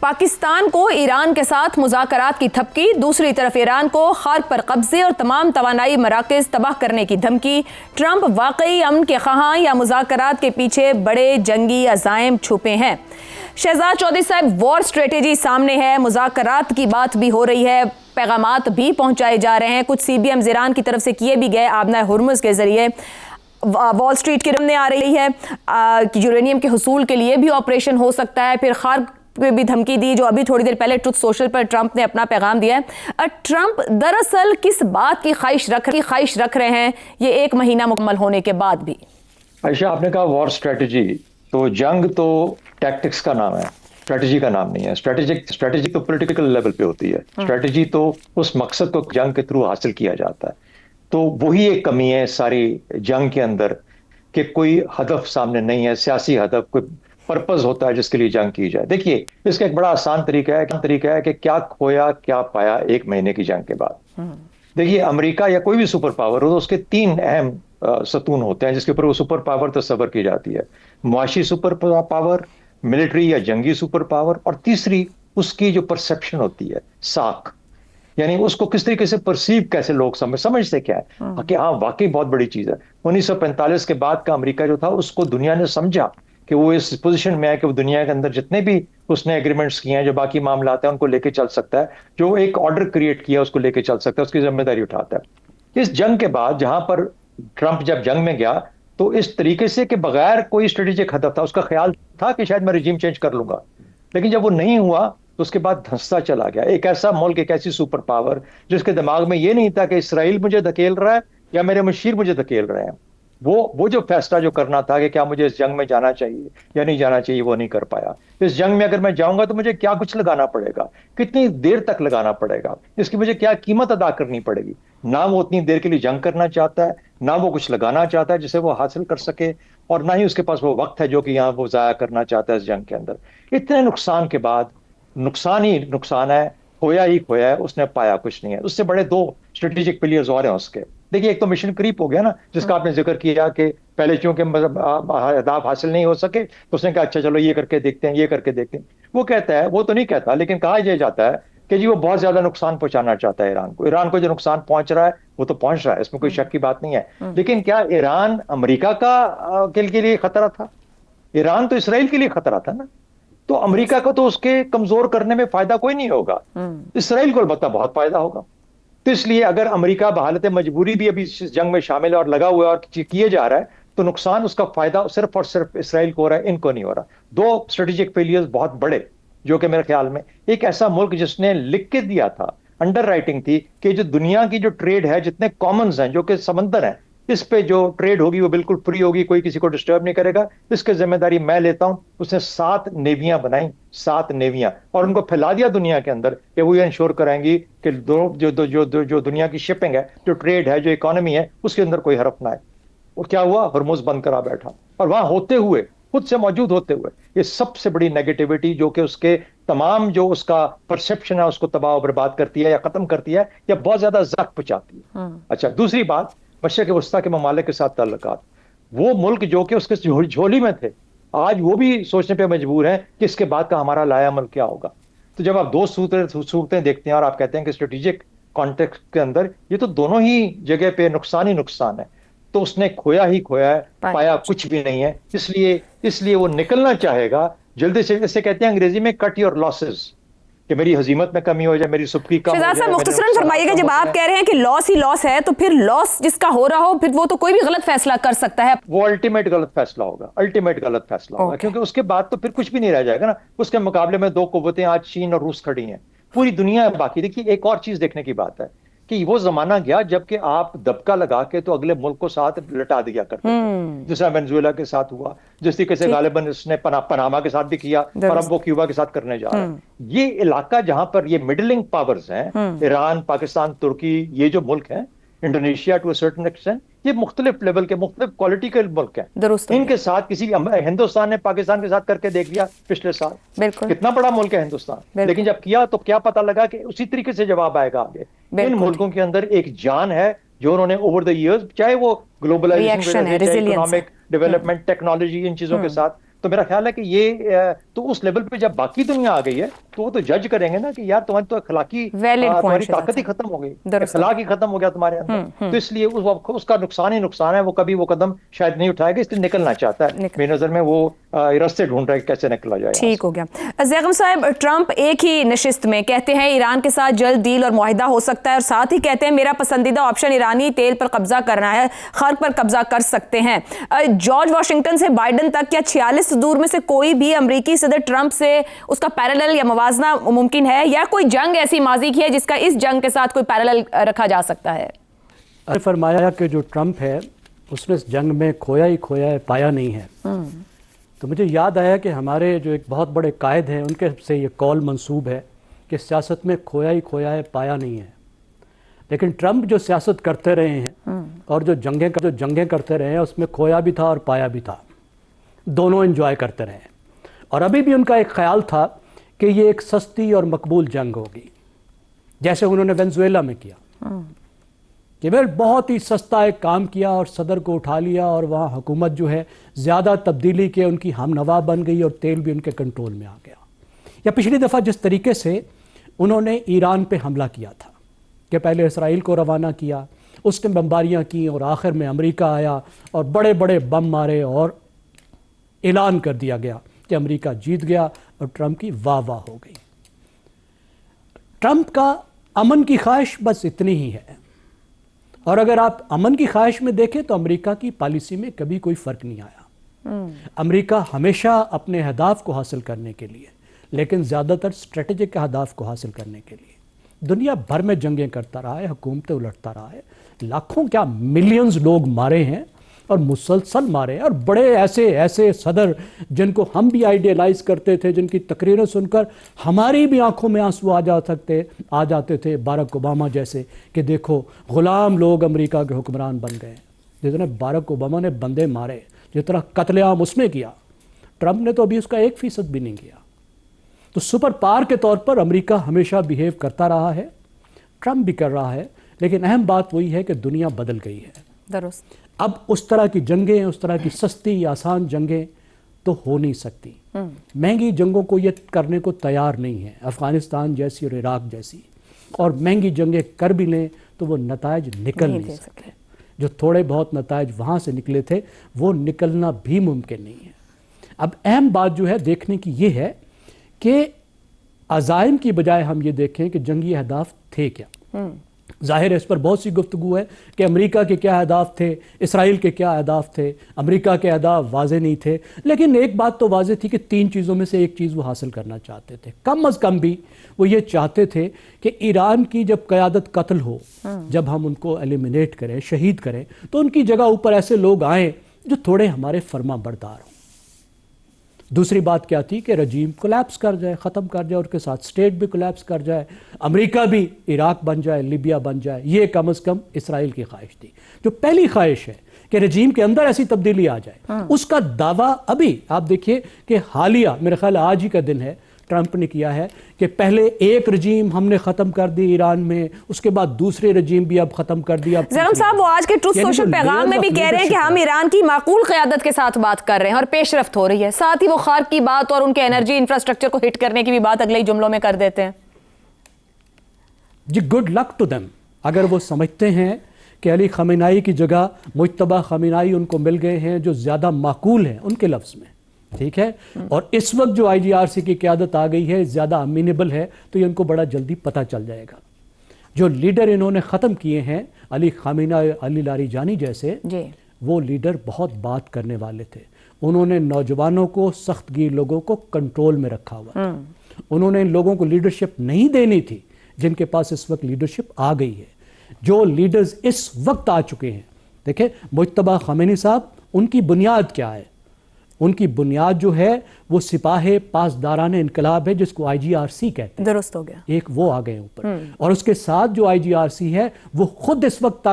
پاکستان کو ایران کے ساتھ مذاکرات کی تھپکی، دوسری طرف ایران کو خارق پر قبضے اور تمام توانائی مراکز تباہ کرنے کی دھمکی۔ ٹرمپ واقعی امن کے خواہاں یا مذاکرات کے پیچھے بڑے جنگی عزائم چھپے ہیں؟ شہزاد چودھری صاحب، وار اسٹریٹجی سامنے ہے، مذاکرات کی بات بھی ہو رہی ہے، پیغامات بھی پہنچائے جا رہے ہیں، کچھ سی بی ایمز ایران کی طرف سے کیے بھی گئے آبنہ ہرمز کے ذریعے۔ وال اسٹریٹ کی رمنے آ رہی ہے کہ یورینیم کے حصول کے لیے بھی آپریشن ہو سکتا ہے، پھر خارق پہ بھی دھمکی دی، جو ابھی تھوڑی دیر پہلے ٹروتھ سوشل پر ٹرمپ نے اپنا پیغام دیا ہے۔ ٹرمپ دراصل کس بات کی خواہش رکھ رہے ہیں یہ ایک مہینہ مکمل ہونے کے بعد بھی؟ عائشہ، آپ نے کہا وار اسٹریٹجی، تو جنگ تو ٹیکٹکس کا نام ہے، اسٹریٹجی کا نام نہیں ہے۔ اسٹریٹجی تو پولیٹیکل لیول پہ ہوتی ہے، اسٹریٹجی تو اس مقصد کو جنگ کے تھرو حاصل کیا جاتا ہے۔ تو وہی ایک کمی ہے ساری جنگ کے اندر کہ کوئی ہدف سامنے نہیں ہے، سیاسی ہدف، کوئی پرپز ہوتا ہے جس کے لیے جنگ کی جائے۔ دیکھیے، اس کا ایک بڑا آسان طریقہ ہے کہ کیا کھویا کیا پایا ایک مہینے کی جنگ کے بعد۔ دیکھیے، امریکہ یا کوئی بھی سپر پاور ہو، اس کے تین اہم ستون ہوتے ہیں جس کے اوپر وہ سپر پاور تصور کی جاتی ہے: معاشی سپر پاور، ملٹری یا جنگی سپر پاور، اور تیسری اس کی جو پرسپشن ہوتی ہے، ساکھ، یعنی اس کو کس طریقے سے پرسیو کیسے لوگ سمجھتے کیا ہے کہ ہاں واقعی بہت بڑی چیز ہے۔ 1945 کے بعد کا امریکہ جو تھا، اس کو دنیا نے سمجھا کہ وہ اس پوزیشن میں ہے کہ وہ دنیا کے اندر جتنے بھی اس نے ایگریمنٹس کیے ہیں، جو باقی معاملات ہیں، ان کو لے کے چل سکتا ہے، جو ایک آرڈر کریٹ کیا اس کو لے کے چل سکتا ہے، اس کی ذمہ داری اٹھاتا ہے۔ اس جنگ کے بعد جہاں پر ٹرمپ جب جنگ میں گیا تو اس طریقے سے کہ بغیر کوئی اسٹریٹجک ہدف تھا، اس کا خیال تھا کہ شاید میں رجیم چینج کر لوں گا، لیکن جب وہ نہیں ہوا تو اس کے بعد دھنستا چلا گیا۔ ایک ایسا ملک، ایک ایسی سپر پاور جس کے دماغ میں یہ نہیں تھا کہ اسرائیل مجھے دھکیل رہا ہے یا میرے مشیر مجھے دھکیل رہے ہیں، وہ جو فیصلہ جو کرنا تھا کہ کیا مجھے اس جنگ میں جانا چاہیے یا نہیں جانا چاہیے، وہ نہیں کر پایا۔ اس جنگ میں اگر میں جاؤں گا تو مجھے کیا کچھ لگانا پڑے گا، کتنی دیر تک لگانا پڑے گا، اس کی مجھے کیا قیمت ادا کرنی پڑے گی۔ نہ وہ اتنی دیر کے لیے جنگ کرنا چاہتا ہے، نہ وہ کچھ لگانا چاہتا ہے جسے وہ حاصل کر سکے، اور نہ ہی اس کے پاس وہ وقت ہے جو کہ یہاں وہ ضائع کرنا چاہتا ہے اس جنگ کے اندر۔ اتنے نقصان کے بعد نقصان ہی نقصان ہے، کھویا ہی کھویا ہے، اس نے پایا کچھ نہیں ہے۔ اس سے بڑے دو اسٹریٹجک پلیئرز اور ہیں اس کے۔ دیکھیے، ایک تو مشن کریپ ہو گیا نا، جس کا آپ نے ذکر کیا کہ پہلے چونکہ اہداف حاصل نہیں ہو سکے تو اس نے کہا اچھا چلو یہ کر کے دیکھتے ہیں، یہ کر کے دیکھتے ہیں۔ وہ کہتا ہے، وہ تو نہیں کہتا لیکن کہا یہ جاتا ہے کہ جی وہ بہت زیادہ نقصان پہنچانا چاہتا ہے ایران کو جو نقصان پہنچ رہا ہے وہ تو پہنچ رہا ہے، اس میں کوئی شک کی بات نہیں ہے، لیکن کیا ایران امریکہ کے لیے خطرہ تھا؟ ایران تو اسرائیل کے لیے خطرہ تھا نا۔ تو امریکہ کو تو اس کے کمزور کرنے میں فائدہ کوئی نہیں ہوگا، اسرائیل کو البتہ بہت فائدہ ہوگا۔ تو اس لیے اگر امریکہ بحالت مجبوری بھی ابھی اس جنگ میں شامل ہے اور لگا ہوا ہے اور کیے جا رہا ہے، تو نقصان اس کا فائدہ صرف اور صرف اسرائیل کو ہو رہا ہے، ان کو نہیں ہو رہا۔ دو اسٹریٹجک فیلیئرز بہت بڑے، جو کہ میرے خیال میں ایک ایسا ملک جس نے لکھ کے دیا تھا، انڈر رائٹنگ تھی کہ جو دنیا کی جو ٹریڈ ہے، جتنے کامنز ہیں جو کہ سمندر ہیں، اس پہ جو ٹریڈ ہوگی وہ بالکل فری ہوگی، کوئی کسی کو ڈسٹرب نہیں کرے گا، اس کی ذمہ داری میں لیتا ہوں۔ اس نے 7 نیویاں بنائیں، 7 نیویاں، اور ان کو پھیلا دیا دنیا کے اندر کہ وہ یہ انشور کریں گی کہ جو دنیا کی شپنگ ہے، جو ٹریڈ ہے، جو اکانومی ہے، اس کے اندر کوئی حرف نہ ہے۔ وہ کیا ہوا؟ ہرمز بند کرا بیٹھا، اور وہاں ہوتے ہوئے، خود سے موجود ہوتے ہوئے، یہ سب سے بڑی نیگیٹیوٹی جو کہ اس کے تمام جو اس کا پرسپشن ہے اس کو تباہ و برباد کرتی ہے یا ختم کرتی ہے یا بہت زیادہ زخم پہنچاتی ہے۔ اچھا، دوسری بات، مشرق وسطیٰ کے ممالک کے ساتھ تعلقات، وہ ملک جو کہ اس کے جھولی میں تھے، آج وہ بھی سوچنے پہ مجبور ہیں کہ اس کے بعد کا ہمارا لایا عمل کیا ہوگا۔ تو جب آپ دو صورتیں دیکھتے ہیں اور آپ کہتے ہیں کہ اسٹریٹجک کانٹیکسٹ کے اندر یہ تو دونوں ہی جگہ پہ نقصان ہی نقصان ہے، تو اس نے کھویا ہی کھویا ہے، پایا کچھ بھی نہیں ہے۔ اس لیے وہ نکلنا چاہے گا جلدی سے، اسے کہتے ہیں انگریزی میں کٹ یور لاسز، کہ میری ہزیمت میں کمی ہو جائے، میری سبکی کم ہو جائے۔ شہزاد صاحب، مختصراً فرمائیے گا، جب آپ کہہ رہے ہیں کہ لاس ہی لاس ہے، تو پھر لاس جس کا ہو رہا ہو، پھر وہ تو کوئی بھی غلط فیصلہ کر سکتا ہے، وہ الٹیمیٹ غلط فیصلہ ہوگا، الٹیمیٹ غلط فیصلہ ہوگا، کیونکہ اس کے بعد تو پھر کچھ بھی نہیں رہ جائے گا نا۔ اس کے مقابلے میں 2 قوتیں آج چین اور روس کھڑی ہیں، پوری دنیا باقی۔ دیکھیے، ایک اور چیز دیکھنے کی بات ہے کہ وہ زمانہ گیا جب کہ آپ دبکہ لگا کے تو اگلے ملک کو ساتھ لٹا دیا کرتے تھے، جس طرح وینزویلا کے ساتھ ہوا، جس طریقے سے غالباً اس نے پاناما کے ساتھ بھی کیا، اور اب وہ کیوبا کے ساتھ کرنے جا رہا ہے۔ یہ علاقہ جہاں پر یہ مڈلنگ پاورز ہیں، ایران، پاکستان، ترکی، یہ جو ملک ہیں، Indonesia to a certain extent, یہ مختلف لیول کے، مختلف کوالٹی کے ملک ہیں۔ ان کے ساتھ کسی ہندوستان نے پاکستان کے ساتھ کر کے دیکھ لیا پچھلے سال، کتنا بڑا ملک ہے ہندوستان، لیکن جب کیا تو کیا پتہ لگا کہ اسی طریقے سے جواب آئے گا آگے۔ ان ملکوں کے اندر ایک جان ہے جو انہوں نے اوور دا ایئرز، چاہے وہ گلوبلائزیشن، اکنامک ڈیولپمنٹ، ٹیکنالوجی، ان چیزوں کے ساتھ، تو میرا خیال ہے کہ یہ تو اس لیول پہ جب باقی دنیا آ گئی ہے تو وہ تو جج کریں گے نا کہ یار تمہاری تو اخلاقی تمہاری طاقت ہی ختم ہو گئی, اخلاق ہی ختم ہو گیا تمہارے اندر. تو اس لیے اس کا نقصان ہی نقصان ہے, وہ کبھی وہ قدم شاید نہیں اٹھائے گا, اس لیے نکلنا چاہتا ہے. میری نظر میں وہ راستے ڈھونڈ رہا ہے کیسے نکلا جائے. ٹھیک ہو گیا. زیغم صاحب, ٹرمپ ایک ہی نشست میں کہتے ہیں ایران کے ساتھ جلد ڈیل اور معاہدہ ہو سکتا ہے, اور ساتھ ہی کہتے ہیں میرا پسندیدہ آپشن ایرانی تیل پر قبضہ کرنا ہے, خرق پر قبضہ کر سکتے ہیں. جارج واشنگٹن سے بائیڈن تک کیا 46 صدور میں سے کوئی بھی امریکی صدر ٹرمپ سے اس کا پیرالل یا موازنہ ممکن ہے, یا کوئی جنگ ایسی ماضی کی ہے جس کا اس جنگ کے ساتھ کوئی پیرالل رکھا جا سکتا ہے؟ فرمایا کہ جو ٹرمپ ہے اس نے اس جنگ میں کھویا ہی کھویا ہے, پایا نہیں ہے. تو مجھے یاد آیا کہ ہمارے جو ایک بہت بڑے قائد ہیں ان کے سے یہ قول منسوب ہے کہ سیاست میں کھویا ہی کھویا ہے, پایا نہیں ہے. لیکن ٹرمپ جو سیاست کرتے رہے ہیں اور جو جنگیں کرتے رہے ہیں اس میں کھویا بھی تھا اور پایا بھی تھا, دونوں انجوائے کرتے رہے ہیں. اور ابھی بھی ان کا ایک خیال تھا کہ یہ ایک سستی اور مقبول جنگ ہوگی, جیسے انہوں نے وینزویلا میں کیا کہ وہ بہت ہی سستا ایک کام کیا اور صدر کو اٹھا لیا, اور وہاں حکومت جو ہے زیادہ تبدیلی کے ان کی ہم نوا بن گئی اور تیل بھی ان کے کنٹرول میں آ گیا. یا پچھلی دفعہ جس طریقے سے انہوں نے ایران پہ حملہ کیا تھا کہ پہلے اسرائیل کو روانہ کیا, اس نے بمباریاں کی, اور آخر میں امریکہ آیا اور بڑے بڑے بم مارے اور اعلان کر دیا گیا کہ امریکہ جیت گیا اور ٹرمپ کی واہ واہ ہو گئی. ٹرمپ کا امن کی خواہش بس اتنی ہی ہے, اور اگر آپ امن کی خواہش میں دیکھیں تو امریکہ کی پالیسی میں کبھی کوئی فرق نہیں آیا. امریکہ ہمیشہ اپنے اہداف کو حاصل کرنے کے لیے, لیکن زیادہ تر اسٹریٹجک اہداف کو حاصل کرنے کے لیے دنیا بھر میں جنگیں کرتا رہا ہے, حکومتیں الٹتا رہا ہے, لاکھوں کیا ملینز لوگ مارے ہیں اور مسلسل مارے ہیں. اور بڑے ایسے صدر جن کو ہم بھی آئیڈیلائز کرتے تھے, جن کی تقریریں سن کر ہماری بھی آنکھوں میں آنسو آ جاتے تھے, باراک اوباما جیسے, کہ دیکھو غلام لوگ امریکہ کے حکمران بن گئے. جتنے باراک اوباما نے بندے مارے, جتنا قتل عام اس نے کیا, ٹرمپ نے تو ابھی اس کا 1% بھی نہیں کیا. تو سپر پاور کے طور پر امریکہ ہمیشہ بیہیو کرتا رہا ہے, ٹرمپ بھی کر رہا ہے, لیکن اہم بات وہی ہے کہ دنیا بدل گئی ہے. درست. اب اس طرح کی جنگیں, اس طرح کی سستی آسان جنگیں تو ہو نہیں سکتی. مہنگی جنگوں کو یہ کرنے کو تیار نہیں ہے, افغانستان جیسی اور عراق جیسی, اور مہنگی جنگیں کر بھی لیں تو وہ نتائج نکل نہیں سکتے. جو تھوڑے بہت نتائج وہاں سے نکلے تھے وہ نکلنا بھی ممکن نہیں ہے. اب اہم بات جو ہے دیکھنے کی یہ ہے کہ عزائم کی بجائے ہم یہ دیکھیں کہ جنگی اہداف تھے کیا. ظاہر ہے اس پر بہت سی گفتگو ہے کہ امریکہ کے کیا اہداف تھے, اسرائیل کے کیا اہداف تھے. امریکہ کے اہداف واضح نہیں تھے, لیکن ایک بات تو واضح تھی کہ 3 چیزوں میں سے ایک چیز وہ حاصل کرنا چاہتے تھے. کم از کم بھی وہ یہ چاہتے تھے کہ ایران کی جب قیادت قتل ہو, جب ہم ان کو ایلیمنیٹ کریں, شہید کریں, تو ان کی جگہ اوپر ایسے لوگ آئیں جو تھوڑے ہمارے فرما بردار ہوں. دوسری بات کیا تھی کہ رجیم کولیپس کر جائے, ختم کر جائے, اور کے ساتھ سٹیٹ بھی کولیپس کر جائے, امریکہ بھی عراق بن جائے, لیبیا بن جائے. یہ کم از کم اسرائیل کی خواہش تھی. جو پہلی خواہش ہے کہ رجیم کے اندر ایسی تبدیلی آ جائے, اس کا دعویٰ ابھی آپ دیکھیے کہ حالیہ میرے خیال آج ہی کا دن ہے, ٹرمپ نے کیا ہے کہ پہلے ایک رجیم ہم نے ختم کر دی ایران میں, اس کے بعد دوسرے رجیم بھی اب ختم کر دیا. زیغم صاحب, وہ آج کے ٹروتھ سوشل پیغام میں بھی کہہ رہے ہیں کہ ہم ایران کی معقول قیادت کے ساتھ بات کر رہے ہیں اور پیش رفت ہو رہی ہے. ساتھ ہی وہ خارق کی بات اور ان کے انرجی انفراسٹرکچر کو ہٹ کرنے کی بھی بات اگلے ہی جملوں میں کر دیتے ہیں. جی گڈ لک ٹو دیم. اگر وہ سمجھتے ہیں کہ علی خامنہئی کی جگہ مجتبیٰ خامنہئی ان کو مل گئے ہیں جو زیادہ معقول ہیں ان کے لفظ میں, ٹھیک ہے, اور اس وقت جو IGRC کی قیادت آ گئی ہے زیادہ امینیبل ہے, تو یہ ان کو بڑا جلدی پتہ چل جائے گا. جو لیڈر انہوں نے ختم کیے ہیں, علی خامنہ, علی لاریجانی جیسے, وہ لیڈر بہت بات کرنے والے تھے. انہوں نے نوجوانوں کو, سخت گیر لوگوں کو کنٹرول میں رکھا ہوا تھا. انہوں نے ان لوگوں کو لیڈرشپ نہیں دینی تھی جن کے پاس اس وقت لیڈرشپ آ گئی ہے. جو لیڈرز اس وقت آ چکے ہیں, دیکھیں مجتبیٰ خامنہئی صاحب, ان کی بنیاد کیا ہے؟ ان کی بنیاد جو ہے وہ سپاہ پاسداران انقلاب ہے جس کو IGRC کہتے ہیں. درست ہو گیا. ایک وہ آ گئے اوپر, اور اس کے ساتھ جو IGRC ہے وہ خود اس وقت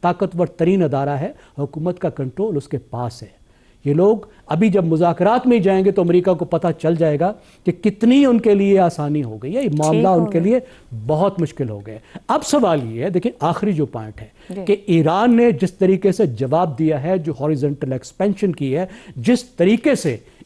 طاقتور ترین ادارہ ہے. حکومت کا کنٹرول اس کے پاس ہے. یہ لوگ ابھی جب مذاکرات میں جائیں گے تو امریکہ کو پتہ چل جائے گا کہ کتنی ان کے لیے آسانی ہو گئی ہے. یہ معاملہ ان کے لیے بہت مشکل ہو گیا. اب سوال یہ ہے, دیکھیں آخری جو پوائنٹ ہے کہ ایران نے جس طریقے سے جواب دیا ہے, جو ہاریزونٹل ایکسپینشن کی ہے, جس طریقے سے